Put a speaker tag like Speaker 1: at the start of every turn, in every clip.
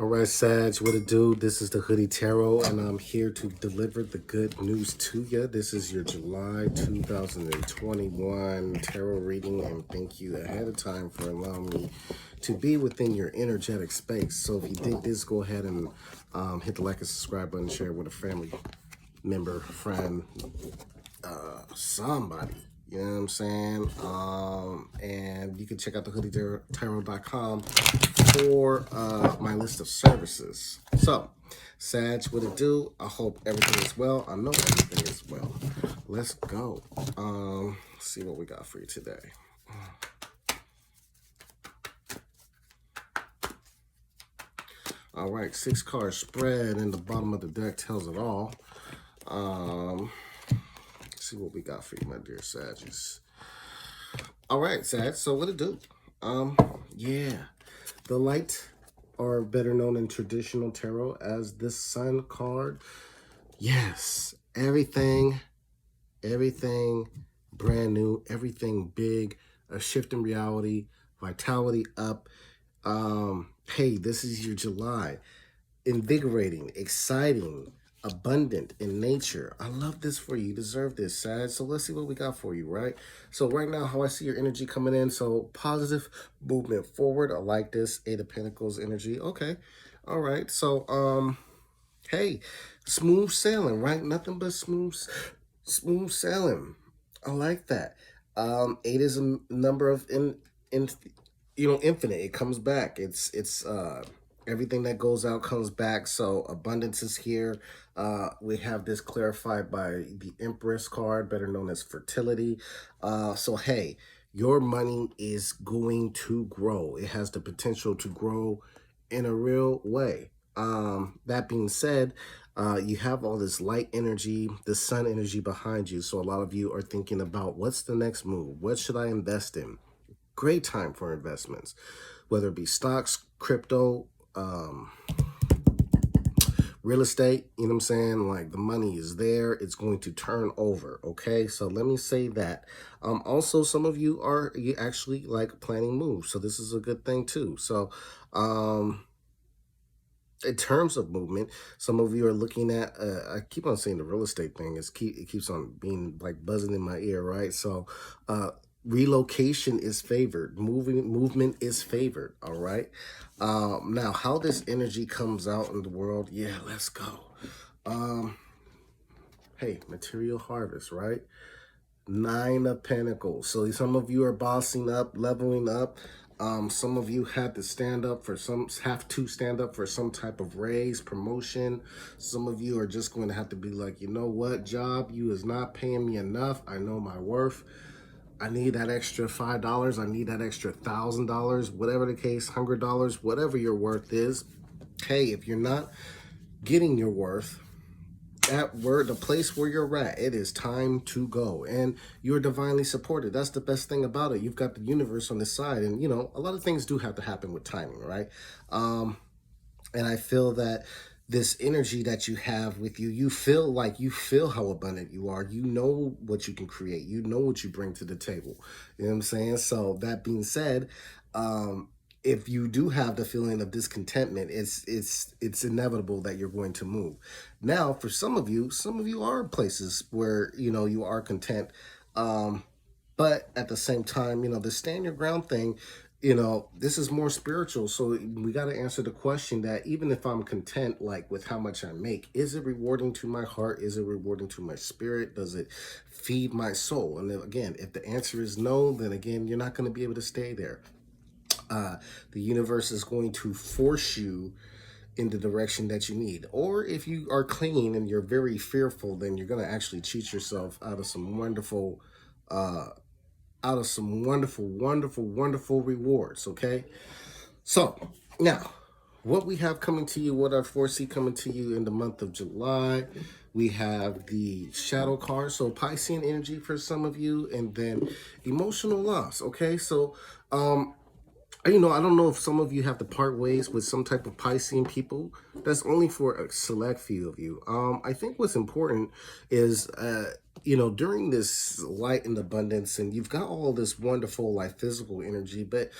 Speaker 1: All right, Sag, what it do? This is the Hoodie Tarot, and I'm here to deliver the good news to you. This is your July 2021 tarot reading, and thank you ahead of time for allowing me to be within your energetic space. So if you dig this, go ahead and hit the like and subscribe button, share it with a family member, friend, somebody. You know what I'm saying? And you can check out the hoodietarot.com for my list of services. So, Sag, what it do? I hope everything is well. I know everything is well. Let's go. See what we got for you today. All right, 6 card spread, and the bottom of the deck tells it all. See what we got for you, my dear Sagittarius. All right, Sag, so what it do? Yeah, the light, or better known in traditional tarot as the Sun card. Yes, everything brand new, everything big, a shift in reality, vitality up. Hey, this is your July. Invigorating, exciting, abundant in nature. I love this for you. You deserve this, Sag. So let's see what we got for you, right? So right now, how I see your energy coming in. So positive movement forward. I like this. 8 of Pentacles energy. Okay. All right. So, hey, smooth sailing, right? Nothing but smooth sailing. I like that. 8 is a number of infinite. It comes back. It's everything that goes out comes back. So abundance is here. We have this clarified by the Empress card, better known as fertility. So hey, your money is going to grow. It has the potential to grow in a real way. That being said, you have all this light energy, the sun energy behind you. So a lot of you are thinking about what's the next move? What should I invest in? Great time for investments, whether it be stocks, crypto, real estate. You know what I'm saying? Like, the money is there. It's going to turn over. Okay. So let me say that. Also, some of you actually like planning moves. So this is a good thing too. So, in terms of movement, some of you are looking at, I keep on saying the real estate thing, it keeps on being like buzzing in my ear, right? So, relocation is favored, movement is favored, all right? Now, how this energy comes out in the world, yeah, let's go. Hey, material harvest, right? 9 of Pentacles. So some of you are bossing up, leveling up. Some of you have to stand up for some type of raise, promotion. Some of you are just going to have to be like, you know what, job, you is not paying me enough. I know my worth. I need that extra $5. I need that extra $1,000, whatever the case, $100, whatever your worth is. Hey, if you're not getting your worth, the place where you're at, it is time to go, and you're divinely supported. That's the best thing about it. You've got the universe on this side, and you know, a lot of things do have to happen with timing, right? And I feel that this energy that you have with you, you feel how abundant you are. You know what you can create. You know what you bring to the table. You know what I'm saying? So that being said, if you do have the feeling of discontentment, it's inevitable that you're going to move. Now, for some of you are in places where, you know, you are content. But at the same time, you know, the stand your ground thing, you know, this is more spiritual. So we got to answer the question that even if I'm content, like with how much I make, is it rewarding to my heart? Is it rewarding to my spirit? Does it feed my soul? And then again, if the answer is no, then again, you're not going to be able to stay there. The universe is going to force you in the direction that you need. Or if you are clean and you're very fearful, then you're going to actually cheat yourself out of some wonderful, wonderful rewards. Okay. So now, what we have coming to you, what I foresee coming to you in the month of July, we have the shadow card, so Piscean energy for some of you, and then emotional loss. Okay. So, you know, I don't know if some of you have to part ways with some type of Piscean people. That's only for a select few of you. I think what's important is, you know, during this light and abundance, and you've got all this wonderful, like, physical energy, but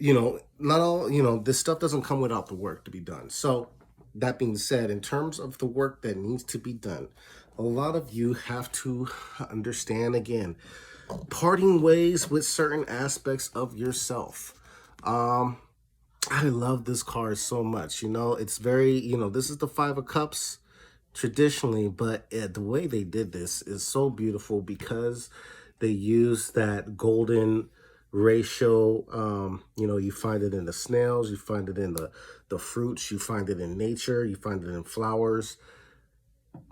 Speaker 1: not all, this stuff doesn't come without the work to be done. So, that being said, in terms of the work that needs to be done, a lot of you have to understand again, parting ways with certain aspects of yourself. Um, I love this card so much. It's very, this is the Five of Cups traditionally, but the way they did this is so beautiful because they use that golden ratio. You find it in the snails, you find it in the fruits, you find it in nature, you find it in flowers.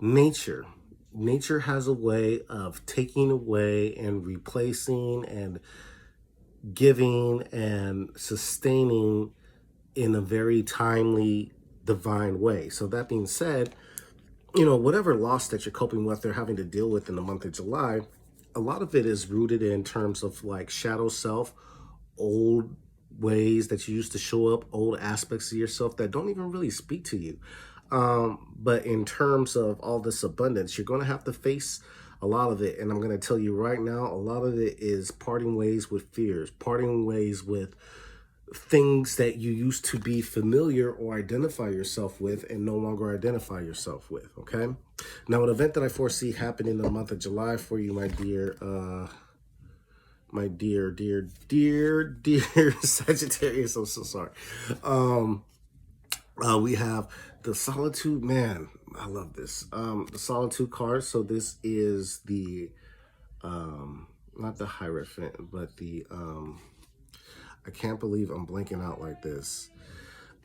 Speaker 1: Nature has a way of taking away and replacing and giving and sustaining in a very timely, divine way. So that being said, whatever loss that you're coping with or having to deal with in the month of July, a lot of it is rooted in terms of like shadow self, old ways that you used to show up, old aspects of yourself that don't even really speak to you. But in terms of all this abundance, you're going to have to face a lot of it. And I'm going to tell you right now, a lot of it is parting ways with fears, parting ways with things that you used to be familiar or identify yourself with and no longer identify yourself with, okay? Now, an event that I foresee happening in the month of July for you, my dear Sagittarius, I'm so sorry. We have the Solitude, man, I love this. The Solitude card, so this is the, not the Hierophant, but the, I can't believe I'm blanking out like this.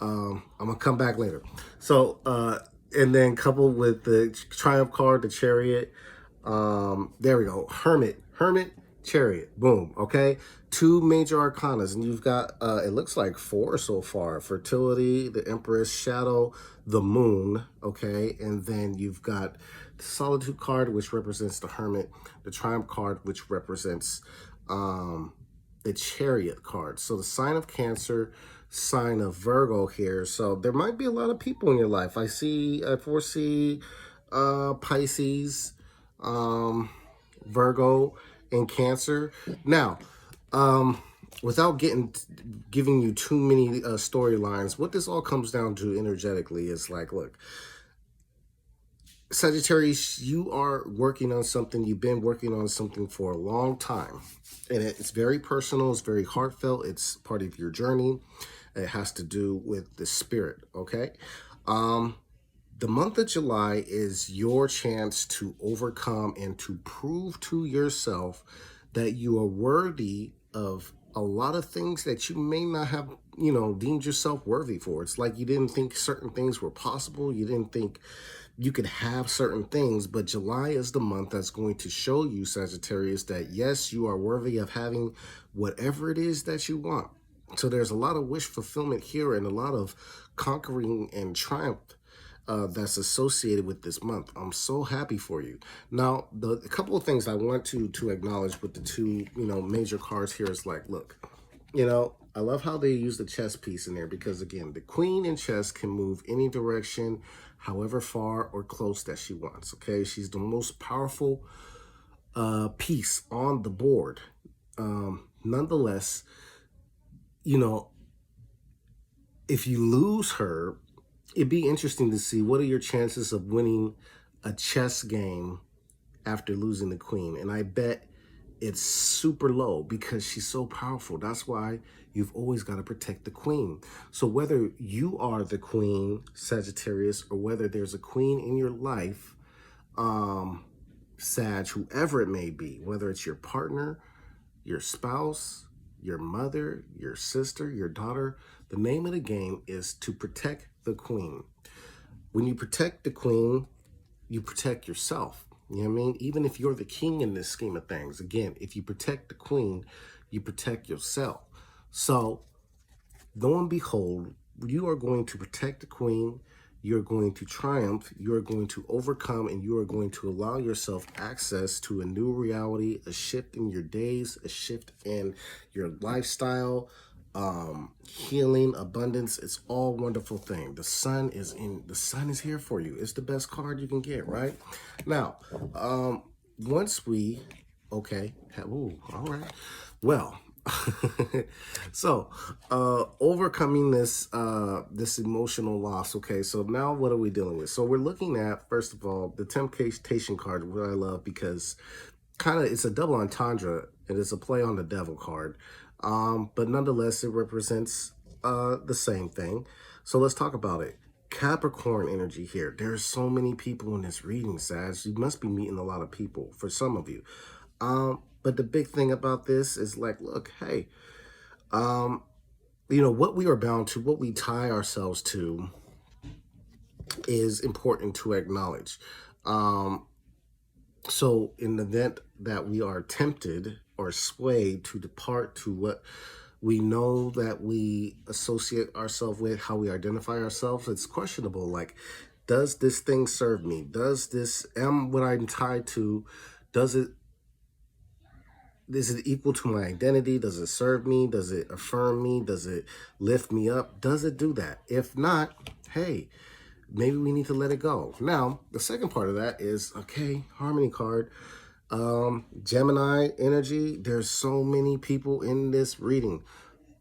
Speaker 1: I'm gonna come back later. So, and then coupled with the Triumph card, the Chariot. There we go. Hermit, Chariot. Boom. Okay. Two major arcanas, and you've got it looks like four so far: Fertility, the Empress, Shadow, the Moon. Okay, and then you've got the Solitude card, which represents the Hermit, the Triumph card, which represents the Chariot card. So the sign of Cancer, sign of Virgo here. So there might be a lot of people in your life. I foresee Pisces, Virgo, and Cancer. Now, without giving you too many storylines, what this all comes down to energetically is like, look, Sagittarius, you are working on something. You've been working on something for a long time. And it's very personal. It's very heartfelt. It's part of your journey. It has to do with the spirit, okay? The month of July is your chance to overcome and to prove to yourself that you are worthy of a lot of things that you may not have, deemed yourself worthy for. It's like you didn't think certain things were possible. You didn't think you could have certain things, but July is the month that's going to show you, Sagittarius, that yes, you are worthy of having whatever it is that you want. So there's a lot of wish fulfillment here and a lot of conquering and triumph that's associated with this month. I'm so happy for you. Now, a couple of things I want to acknowledge with the two, major cards here is like, look, I love how they use the chess piece in there because, again, the queen in chess can move any direction, however far or close that she wants, okay? She's the most powerful piece on the board. Nonetheless, if you lose her, it'd be interesting to see what are your chances of winning a chess game after losing the queen. And I bet it's super low because she's so powerful. That's why you've always got to protect the queen. So whether you are the queen, Sagittarius, or whether there's a queen in your life, Sag, whoever it may be, whether it's your partner, your spouse, your mother, your sister, your daughter, the name of the game is to protect the queen. When you protect the queen, you protect yourself. You know what I mean? Even if you're the king in this scheme of things, again, if you protect the queen, you protect yourself. So, lo and behold, you are going to protect the queen, you're going to triumph, you're going to overcome, and you are going to allow yourself access to a new reality, a shift in your days, a shift in your lifestyle, healing, abundance. It's all wonderful thing. The sun is here for you. It's the best card you can get, right? Now, once we, okay, all right. Well, So, overcoming this emotional loss. Okay, so now what are we dealing with? So we're looking at, first of all, the temptation card, what I love, because kind of it's a double entendre and it's a play on the devil card, but nonetheless it represents the same thing. So let's talk about it. Capricorn energy here. There's so many people in this reading, Sag. You must be meeting a lot of people for some of you. But the big thing about this is like, look, hey, what we are bound to, what we tie ourselves to, is important to acknowledge. So in the event that we are tempted or swayed to depart to what we know that we associate ourselves with, how we identify ourselves, it's questionable. Like, does this thing serve me? Does this, what I'm tied to, does it, is it equal to my identity? Does it serve me? Does it affirm me? Does it lift me up? Does it do that? If not, hey, maybe we need to let it go. Now, the second part of that is, okay, Harmony card, Gemini energy. There's so many people in this reading.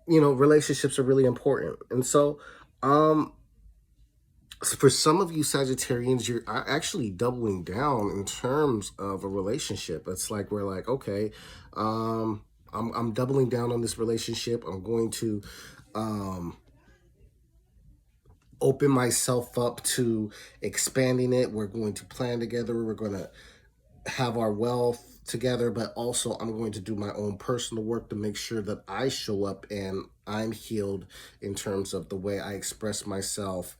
Speaker 1: Relationships are really important. And so, for some of you Sagittarians, you're actually doubling down in terms of a relationship. It's like, we're like, okay, I'm doubling down on this relationship. I'm going to, open myself up to expanding it. We're going to plan together. We're going to have our wealth together, but also I'm going to do my own personal work to make sure that I show up and I'm healed in terms of the way I express myself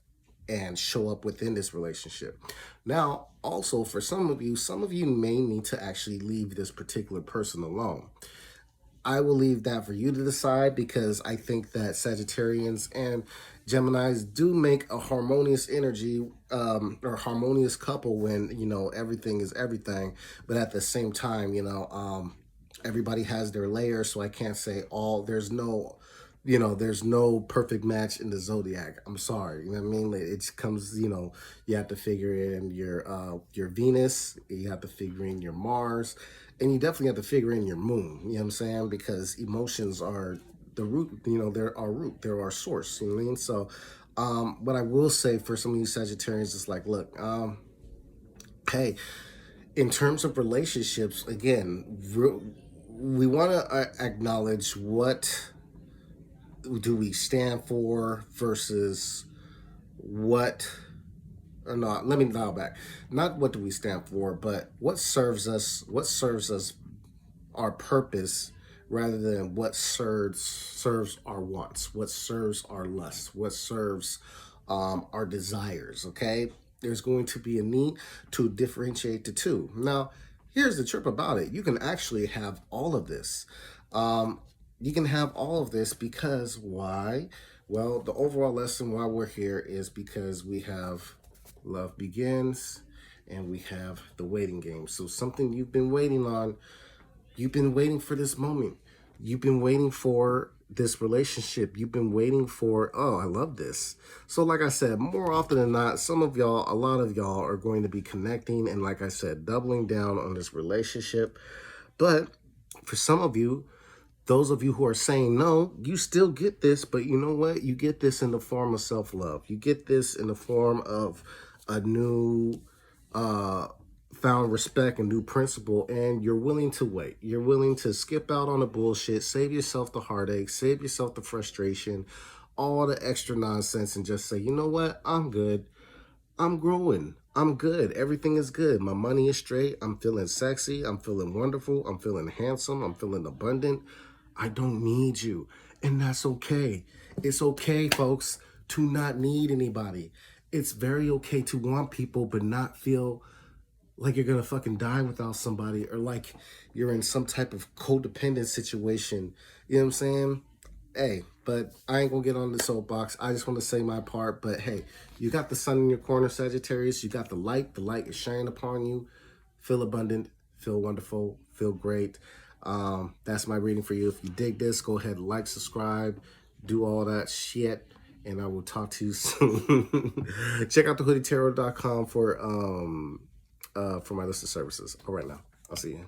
Speaker 1: and show up within this relationship. Now, also for some of you may need to actually leave this particular person alone. I will leave that for you to decide, because I think that Sagittarians and Geminis do make a harmonious energy, or harmonious couple when, everything is everything. But at the same time, everybody has their layers. So I can't say there's no perfect match in the zodiac. I'm sorry. You know what I mean? It comes, you have to figure in your Venus, you have to figure in your Mars, and you definitely have to figure in your moon. You know what I'm saying? Because emotions are the root, they're our root, they're our source. You know what I mean? So, what I will say for some of you Sagittarians is like, look, hey, in terms of relationships, again, we want to acknowledge what do we stand for versus what, or not, let me dial back. Not what do we stand for, but what serves us, our purpose, rather than what serves our wants, what serves our lusts, what serves our desires, okay? There's going to be a need to differentiate the two. Now, here's the trip about it. You can actually have all of this. You can have all of this because why? Well, the overall lesson why we're here is because we have love begins and we have the waiting game. So something you've been waiting on, you've been waiting for this moment. You've been waiting for this relationship. You've been waiting for, oh, I love this. So like I said, more often than not, a lot of y'all are going to be connecting and, like I said, doubling down on this relationship. But for some of you, those of you who are saying no, you still get this, but you know what? You get this in the form of self-love. You get this in the form of a new found respect and new principle, and you're willing to wait. You're willing to skip out on the bullshit, save yourself the heartache, save yourself the frustration, all the extra nonsense, and just say, you know what? I'm good. I'm growing. I'm good. Everything is good. My money is straight. I'm feeling sexy. I'm feeling wonderful. I'm feeling handsome. I'm feeling abundant. I don't need you. And that's okay. It's okay, folks, to not need anybody. It's very okay to want people, but not feel like you're gonna fucking die without somebody, or like you're in some type of codependent situation. You know what I'm saying? Hey, but I ain't gonna get on the soapbox. I just want to say my part. But hey, you got the sun in your corner, Sagittarius. You got the light. The light is shining upon you. Feel abundant. Feel wonderful. Feel great. That's my reading for you. If you dig this, go ahead, like, subscribe, do all that shit, and I will talk to you soon. Check out thehoodietarot.com for my list of services. All right, now I'll see you.